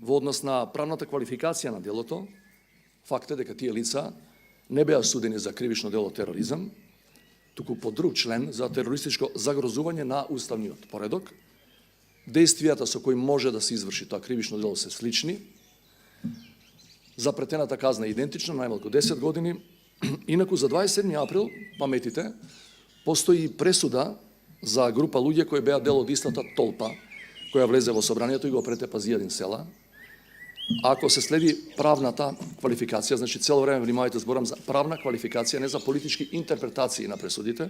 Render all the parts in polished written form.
Во однос на правната квалификација на делото, факт е дека тие лица не беа судени за кривично дело тероризам, туку по друг член за терористичко загрозување на уставниот поредок. Действијата со кои може да се изврши тоа кривично дело се слични. Запретената казна е идентична, најмалку 10 години. Инаку за 27 април, паметите, постои пресуда за група луѓе кои беа дел од истата толпа, која влезе во собранието и го претепа зијадин села. Ако се следи правната квалификација, значи цело време внимавајте, зборам за правна квалификација, не за политички интерпретации на пресудите,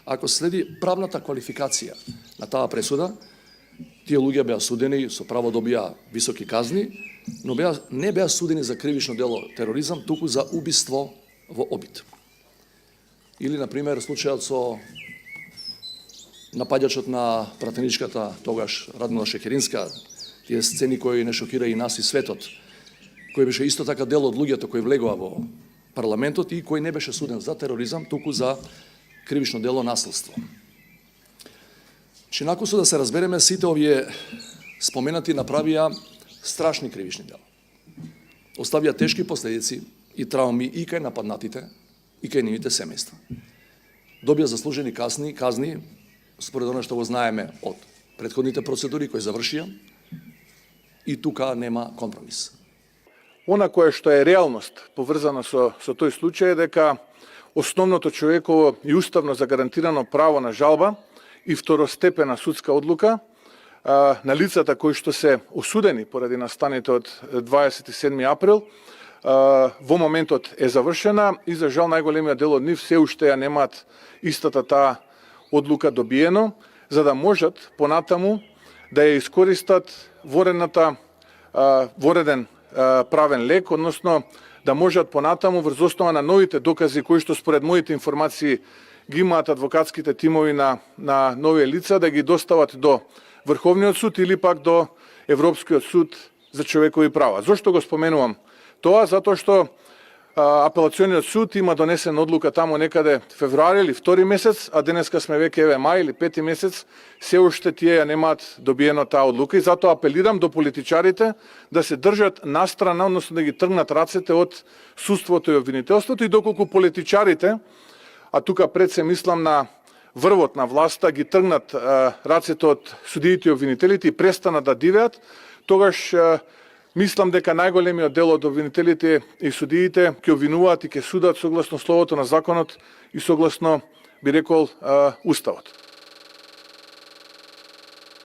ако се следи правната квалификација на таа пресуда, тие луѓе беа судени, со право добија високи казни, но не беа судени за кривично дело тероризам, туку за убиство во обид. Или, например, случајот со напаѓачот на пратеничката, тогаш Радмила Шекеринска, тие сцени кои не шокира и нас и светот, кој беше исто така дел од луѓето кои влегоа во парламентот и кој не беше суден за тероризам, туку за кривично дело насилство. Накусо да се разбереме, сите овие споменати направија страшни кривични дела. Оставија тешки последици и трауми и кај нападнатите, и кај нивните семејства. Добија заслужени казни, според оно што го знаеме од претходните процедури кои завршија, и тука нема компромис. Она кое што е реалност поврзана со тој случај е дека основното човеково и уставно загарантирано право на жалба и второстепена судска одлука на лицата кои што се осудени поради настаните од 27 април во моментот е завршена и за жал најголемиот дел од нив се уште ја немаат истата таа одлука добиено, за да можат понатаму да ја искористат вореден правен лек, односно да можат понатаму врз основа на новите докази кои што според моите информации ги имаат адвокатските тимови на нови лица, да ги достават до Врховниот суд или пак до Европскиот суд за човекови права. Зошто го споменувам тоа? Затоа што Апелациониот суд има донесена одлука таму некаде февруари или втори месец, а денеска сме веќе мај или пети месец, се уште тие ја немаат добиено таа одлука и затоа апелирам до политичарите да се држат настрана, односно да ги тргнат рацете од судството и обвинителството и доколку политичарите, а тука пред се мислам на врвот на власта, ги тргнат рацете од судиите и обвинителите и престанат да дивеат, тогаш мислам дека најголемиот дел од обвинителите и судиите ќе обвинуваат и ќе судат согласно словото на законот и согласно, би рекол, уставот.